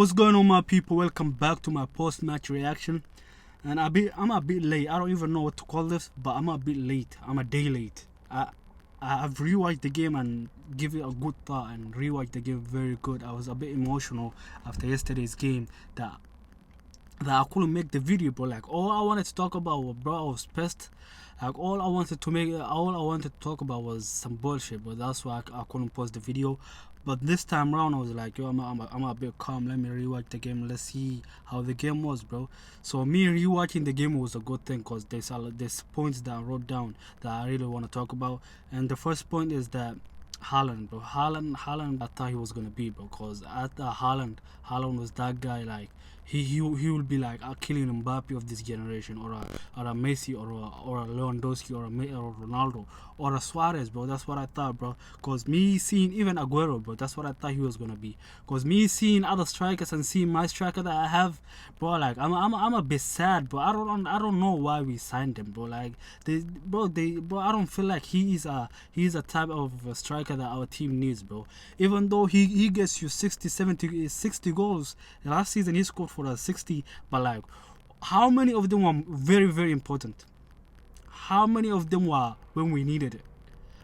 What's going on, my people? Welcome back to my post-match reaction. And I'm a bit late. I don't even know what to call this, but I'm a bit late. I'm a day late. I've rewatched the game and give it a good thought and rewatched the game very good. I was a bit emotional after yesterday's game that I couldn't make the video, bro. Like, all I wanted to talk about was, bro, I was pissed. Like, all I wanted to talk about was some bullshit, but that's why I couldn't post the video. But this time around, I was like, yo, I'm a bit calm. Let me rewatch the game. Let's see how the game was, bro. So me rewatching the game was a good thing, because there's points that I wrote down that I really want to talk about. And the first point is that Haaland, bro. Haaland, I thought he was gonna be, bro, because at Haaland was that guy. Like, he will be like a Kylian Mbappe of this generation, or a Messi, or a Lewandowski, or a Ronaldo, or a Suarez, bro. That's what I thought, bro. Cause me seeing even Aguero, bro, that's what I thought he was gonna be. Cause me seeing other strikers and seeing my striker that I have, bro, like I'm a bit sad, bro. I don't know why we signed him, bro. Like bro, I don't feel like he's a type of striker that our team needs, bro. Even though he gets you 60 goals. Last season he scored for us 60, but like, how many of them were very, very important? How many of them were when we needed it?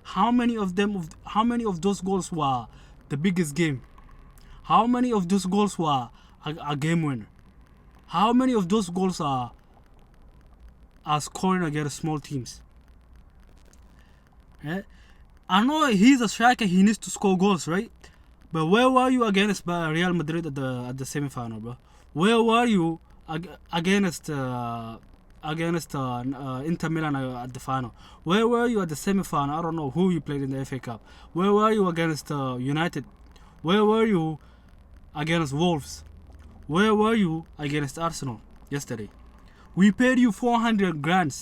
How many of those goals were the biggest game? How many of those goals were a game winner? How many of those goals are scoring against small teams? Eh? I know he's a striker, he needs to score goals, right? But where were you against Real Madrid at the semi-final, bro? Where were you against Inter Milan at the final? Where were you at the semi-final? I don't know who you played in the FA Cup. Where were you against United? Where were you against Wolves? Where were you against Arsenal yesterday? We paid you 400 grand.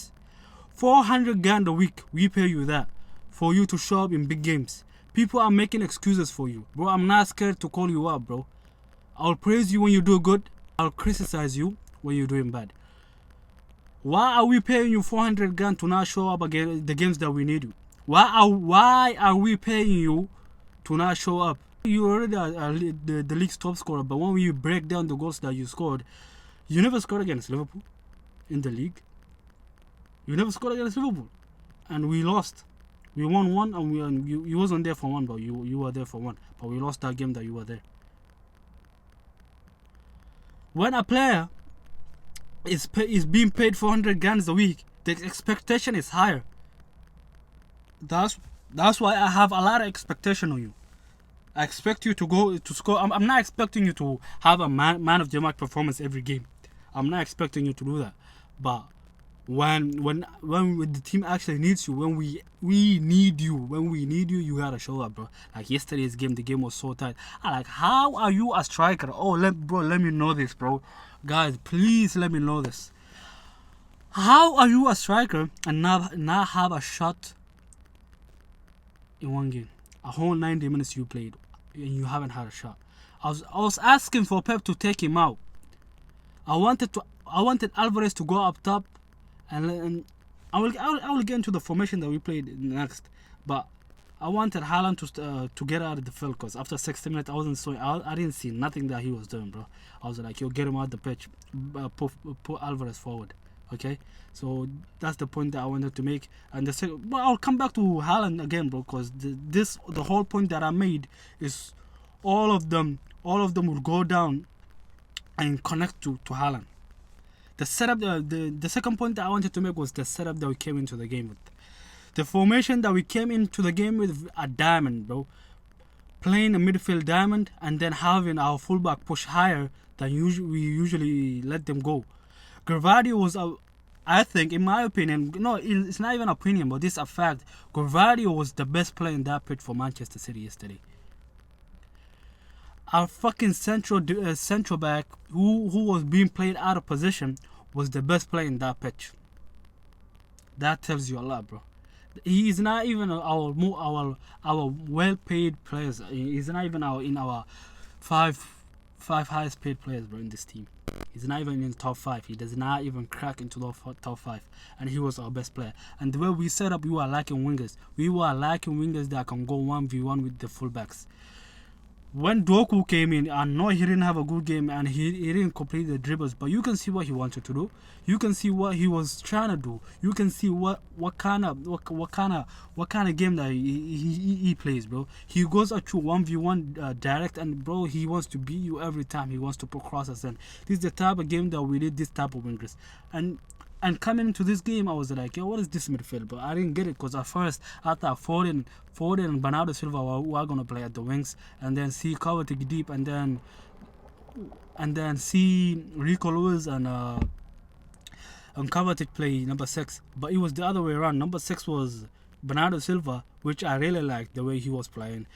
400 grand a week. We pay you that for you to show up in big games. People are making excuses for you, bro. I'm not scared to call you up, bro. I'll praise you when you do good. I'll criticize you when you're doing bad. Why are we paying you 400 grand to not show up against the games that we need you? Why are we paying you to not show up? You already are the league's top scorer, but when we break down the goals that you scored, you never scored against Liverpool in the league. You never scored against Liverpool, and we lost. We won one, and you wasn't there for one, but you were there for one. But we lost that game that you were there. When a player is being paid 400 grand a week, the expectation is higher. That's why I have a lot of expectation on you. I expect you to score. I'm not expecting you to have a man of the match performance every game. I'm not expecting you to do that. But when the team actually needs you, when we need you, you gotta show up, bro. Like yesterday's game, the game was so tight. Like, how are you a striker? Oh, let me know this, bro. Guys, please let me know this. How are you a striker and not have a shot in one game? A whole 90 minutes you played and you haven't had a shot. I was asking for Pep to take him out. I wanted Alvarez to go up top. And I will get into the formation that we played next, but I wanted Haaland to get out of the field, because after 60 minutes I didn't see nothing that he was doing, bro. I was like, yo, get him out the pitch, put Alvarez forward, okay? So that's the point that I wanted to make. And but I'll come back to Haaland again, bro, because the whole point that I made is all of them will go down and connect to Haaland. The setup, the second point that I wanted to make was the setup that we came into the game with. The formation that we came into the game with, a diamond, bro. Playing a midfield diamond and then having our fullback push higher than we usually let them go. Gravadi was, I think, in my opinion, no, it's not even opinion, but this is a fact. Gravadi was the best player in that pitch for Manchester City yesterday. Our fucking central back, who was being played out of position, was the best player in that pitch. That tells you a lot, bro. He is not even our well-paid players. He's not even our five highest paid players, bro, in this team. He's not even in the top 5. He does not even crack into the top 5. And he was our best player. And the way we set up, we were lacking wingers. We were lacking wingers that can go 1v1 with the fullbacks. when Doku came in, I know he didn't have a good game and he didn't complete the dribbles, but you can see what he wanted to do. You can see what he was trying to do. You can see what kind of game that he plays, bro. He goes at you 1v1 direct, and bro, he wants to beat you every time. He wants to put crosses, and this is the type of game that we need this type of wingers. And coming into this game, I was like, yo, what is this midfield? But I didn't get it because at first I thought Foden and Bernardo Silva were going to play at the wings, and then see Kovacic deep, and then see Rico Lewis and Kovacic play number 6. But it was the other way around. Number 6 was Bernardo Silva, which I really liked the way he was playing.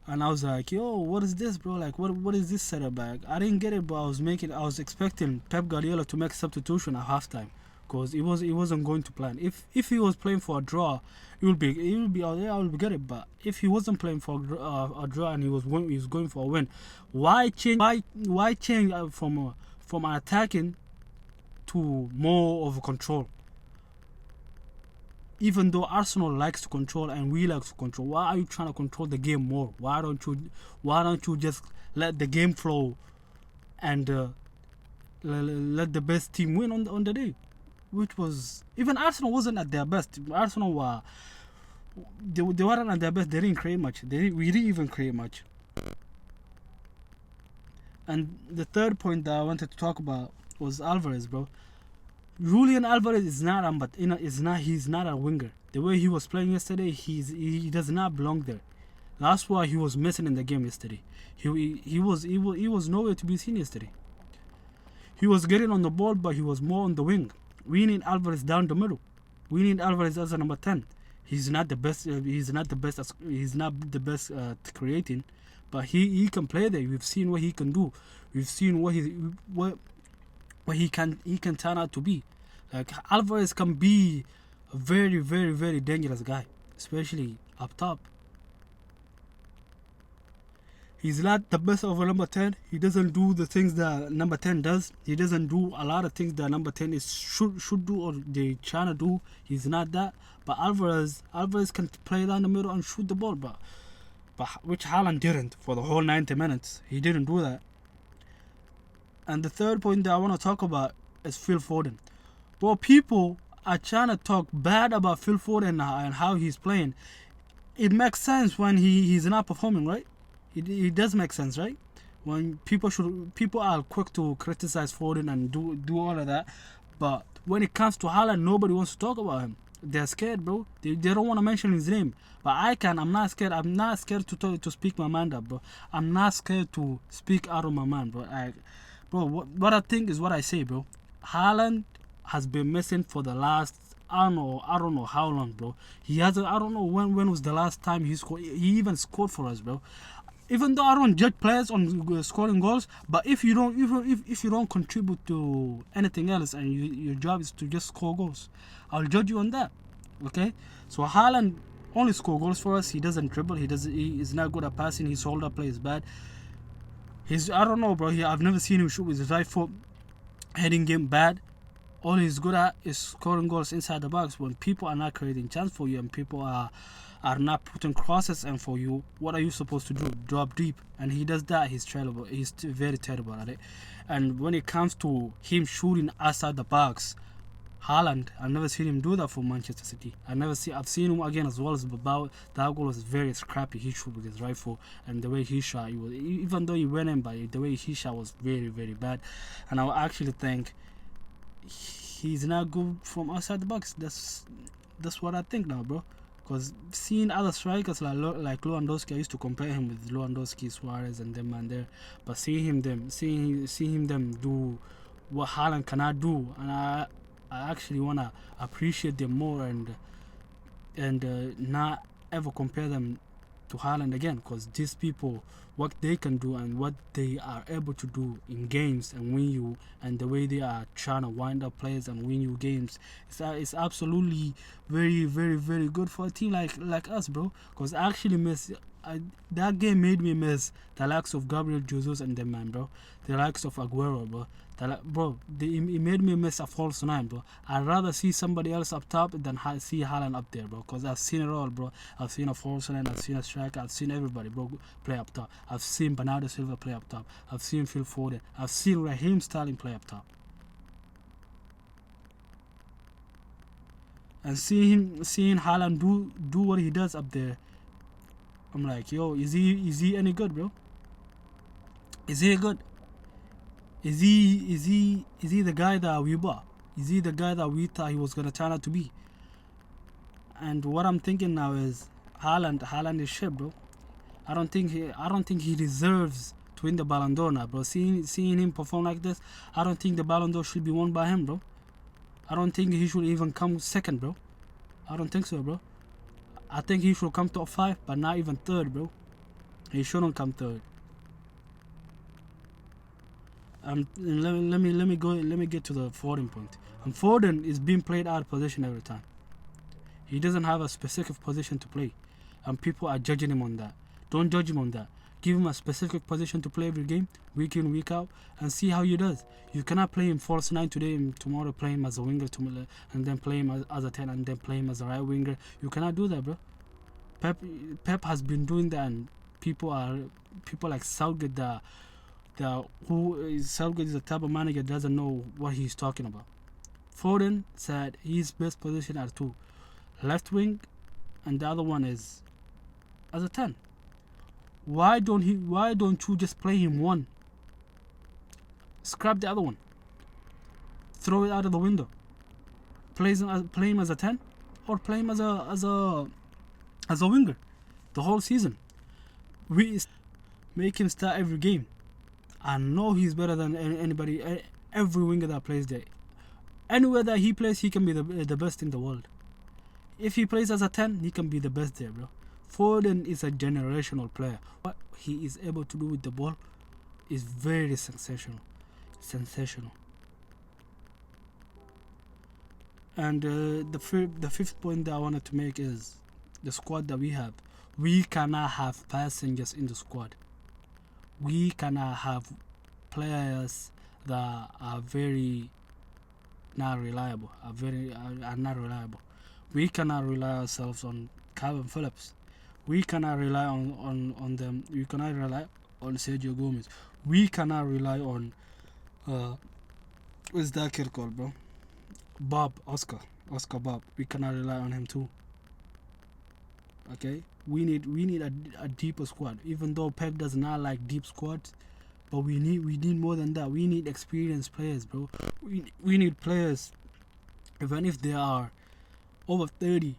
And I was like, yo, what is this, bro? Like, what is this setup back? I didn't get it, but I was expecting Pep Guardiola to make a substitution at halftime. Because it wasn't going to plan. If he was playing for a draw, it would be out there. I would get it. But if he wasn't playing for a draw and he was going for a win, why change from attacking to more of a control? Even though Arsenal likes to control and we like to control, why are you trying to control the game more? Why don't you just let the game flow and let the best team win on the day? Which was, even Arsenal wasn't at their best. Arsenal were, they weren't at their best. They didn't create much. We didn't even create much. And the third point that I wanted to talk about was Alvarez, bro. Julian Alvarez is not he's not a winger. The way he was playing yesterday, he does not belong there. That's why he was missing in the game yesterday. He was nowhere to be seen yesterday. He was getting on the ball, but he was more on the wing. We need Alvarez down the middle. We need Alvarez as a number 10. He's not the best. He's not the best at creating, but he can play there. We've seen what he can do. We've seen what he can turn out to be. Like, Alvarez can be a very, very, very dangerous guy, especially up top. He's not the best of a number 10. He doesn't do the things that number 10 does. He doesn't do a lot of things that number 10 should do, or they trying to do. He's not that. But Alvarez can play down the middle and shoot the ball, but which Haaland didn't for the whole 90 minutes. He didn't do that. And the third point that I want to talk about is Phil Foden. Well, people are trying to talk bad about Phil Foden and how he's playing. It makes sense when he's not performing, right? It does make sense, right? When people are quick to criticize Foden and do all of that, but when it comes to Haaland, nobody wants to talk about him. They're scared, bro. They don't want to mention his name. But I can. I'm not scared. I'm not scared to speak my mind up, bro. I'm not scared to speak out of my mind, bro. What I think is what I say, bro. Haaland has been missing for the last, I don't know how long, bro. I don't know when was the last time he scored. He even scored for us, bro. Even though I don't judge players on scoring goals, but if you don't contribute to anything else and your job is to just score goals, I'll judge you on that. Okay? So Haaland only score goals for us. He doesn't dribble. He is not good at passing. His shoulder play is bad. I don't know, bro. I've never seen him shoot with his right foot. Heading game bad. All he's good at is scoring goals inside the box. When people are not creating chance for you and people are not putting crosses in for you, what are you supposed to do? Drop deep. And he does that. He's terrible. He's very terrible at it. And when it comes to him shooting outside the box, Haaland, I've never seen him do that for Manchester City. I've seen him again as well as Bilbao. That goal was very scrappy. He shot with his right foot, and the way he shot, even though he went in, but the way he shot was very, very bad. And I actually think he's not good from outside the box. That's what I think now, bro. Because seeing other strikers like Lewandowski, I used to compare him with Lewandowski, Suarez, and them and there. But seeing them do what Haaland cannot do, and I actually wanna appreciate them more and not ever compare them to Haaland again, because these people, what they can do and what they are able to do in games and win you, and the way they are trying to wind up players and win you games, it's absolutely very, very, very good for a team like us, bro. Because I actually miss that game made me miss the likes of Gabriel Jesus and them, man, bro. The likes of Aguero, bro. It made me miss a false nine, bro. I'd rather see somebody else up top than see Haaland up there, bro. Because I've seen it all, bro. I've seen a false nine, I've seen a striker, I've seen everybody, bro, play up top. I've seen Bernardo Silva play up top. I've seen Phil Foden. I've seen Raheem Sterling play up top. And seeing Haaland do what he does up there, I'm like, yo, is he any good, bro? Is he good? Is he the guy that we bought? Is he the guy that we thought he was gonna turn out to be? And what I'm thinking now is Haaland is shit, bro. I don't think he deserves to win the Ballon d'Or now, bro. Seeing him perform like this, I don't think the Ballon d'Or should be won by him, bro. I don't think he should even come second, bro. I don't think so, bro. I think he should come top 5, but not even third, bro. He shouldn't come third. Let me get to the Foden point. And Foden is being played out of position every time. He doesn't have a specific position to play, and people are judging him on that. Don't judge him on that. Give him a specific position to play every game, week in, week out, and see how he does. You cannot play him false 9 today and tomorrow play him as a winger, and then play him as a 10, and then play him as a right winger. You cannot do that, bro. Pep has been doing that, and people like Southgate Southgate is a type of manager that doesn't know what he's talking about. Foden said his best position are 2, left wing, and the other one is as a 10. Why don't you just play him 1? Scrap the other one. Throw it out of the window. Play him as a 10, or play him as a winger the whole season. We make him start every game. I know he's better than anybody, every winger that plays there. Anywhere that he plays, he can be the best in the world. If he plays as a 10, he can be the best there, bro. Foden is a generational player. What he is able to do with the ball is very sensational. And the fifth point that I wanted to make is the squad that we have. We cannot have passengers in the squad. We cannot have players that are very not reliable. Are not reliable. We cannot rely ourselves on Calvin Phillips. We cannot rely on them. We cannot rely on Sergio Gomez. We cannot rely on what's that kid called, bro? Oscar Bob. We cannot rely on him too. Okay, we need a deeper squad. Even though Pep does not like deep squads, but we need more than that. We need experienced players, bro. We need players, even if they are over 30,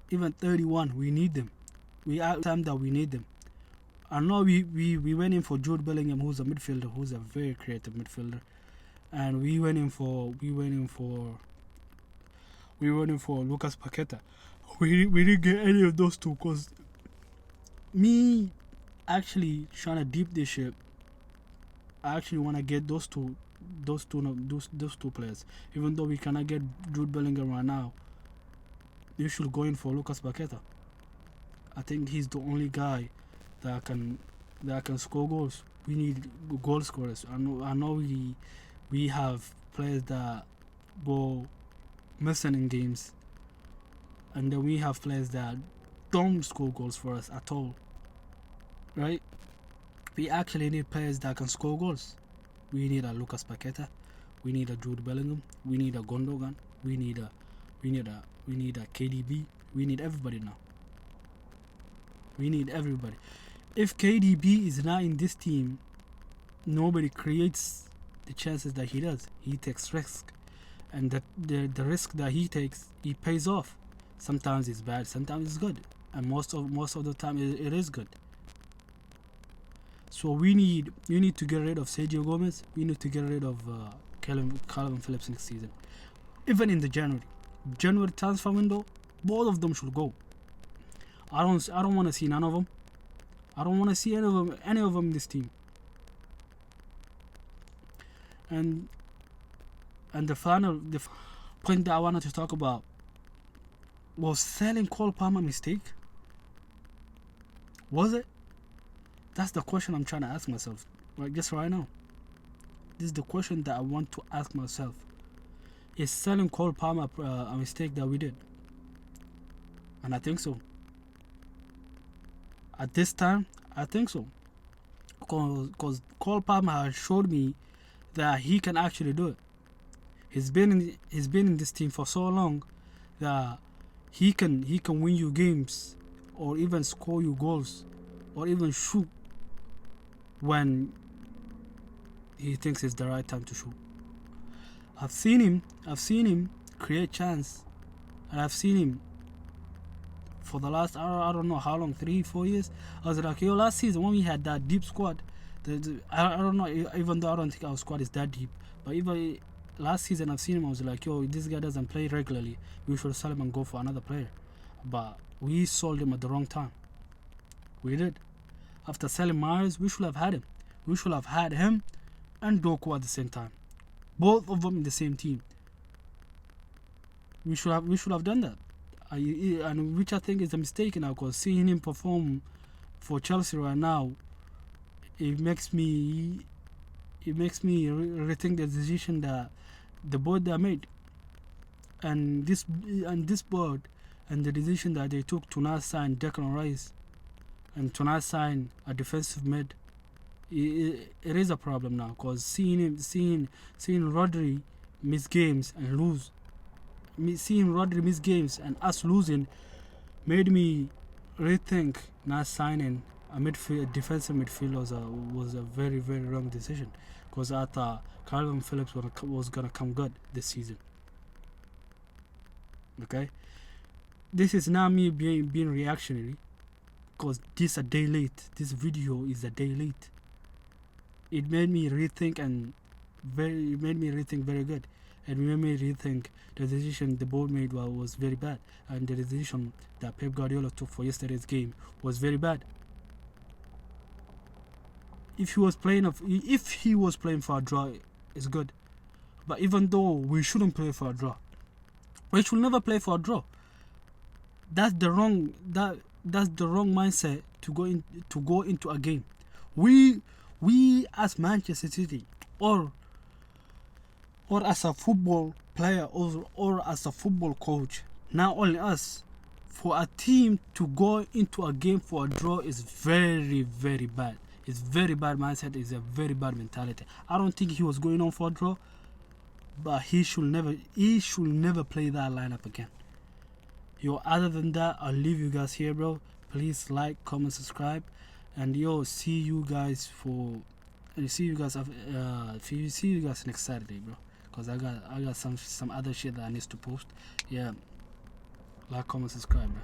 even 31. We need them. We are time that we need them. I know we went in for Jude Bellingham, who's a midfielder, who's a very creative midfielder, and we went in for Lucas Paqueta. We didn't get any of those two, because me actually trying to deep this ship, I actually want to get those two players. Even though we cannot get Jude Bellingham right now, you should go in for Lucas Paqueta. I think he's the only guy that can score goals. We need goal scorers. I know we have players that go missing in games, and then we have players that don't score goals for us at all, right? We actually need players that can score goals. We need a Lucas Paqueta, we need a Jude Bellingham, we need a Gundogan, we need a KDB. We need everybody now. We need everybody. If KDB is not in this team, nobody creates the chances that he does. He takes risk, and the risk that he takes, he pays off. Sometimes it's bad, sometimes it's good, and most of the time it is good. So we need to get rid of Sergio Gomez. We need to get rid of Calvin Phillips next season. Even in the January transfer window, both of them should go. I don't want to see none of them. I don't want to see any of them in this team. And the point that I wanted to talk about was selling Cole Palmer a mistake? Was it? That's the question I'm trying to ask myself. Right, just right now. This is the question that I want to ask myself. Is selling Cole Palmer a mistake that we did? And I think so. At this time, I think so. Because Cole Palmer has showed me that he can actually do it. He's been in this team for so long that he can win you games, or even score you goals, or even shoot when he thinks it's the right time to shoot. I've seen him create chance, and I've seen him for the last I don't know how long, 3-4 years. I was like, yo, last season when we had that deep squad, I don't know, even though I don't think our squad is that deep, but even last season I've seen him, I was like, yo, this guy doesn't play regularly, we should sell him and go for another player. But we sold him at the wrong time. We did. After selling Myers, we should have had him. We should have had him and Doku at the same time, both of them in the same team. We should have done that. And which I think is a mistake now, because seeing him perform for Chelsea right now, it makes me rethink the decision that the board that made, and this board, and the decision that they took to not sign Declan Rice and to not sign a defensive mid. It is a problem now, because seeing Rodri miss games and lose, seeing Rodri miss games and us losing, made me rethink not signing a defensive midfielder was a very, very wrong decision, because I thought Calvin Phillips was gonna come good this season. Okay, this is not me being reactionary, because this a day late. This video is a day late. It made me rethink very good. And it made me rethink the decision the board made was very bad, and the decision that Pep Guardiola took for yesterday's game was very bad. If he was playing for a draw, it's good. But even though we shouldn't play for a draw, we should never play for a draw. That's the wrong mindset to go into a game. We as Manchester City, or as a football player, or as a football coach, not only us, for a team to go into a game for a draw is very, very bad. It's very bad mindset. It's a very bad mentality. I don't think he was going on for a draw, but he should never play that lineup again. Yo, other than that, I'll leave you guys here, bro. Please like, comment, subscribe, and yo, see you guys next Saturday, bro. Cause I got some other shit that I need to post. Yeah, like, comment, subscribe, bro.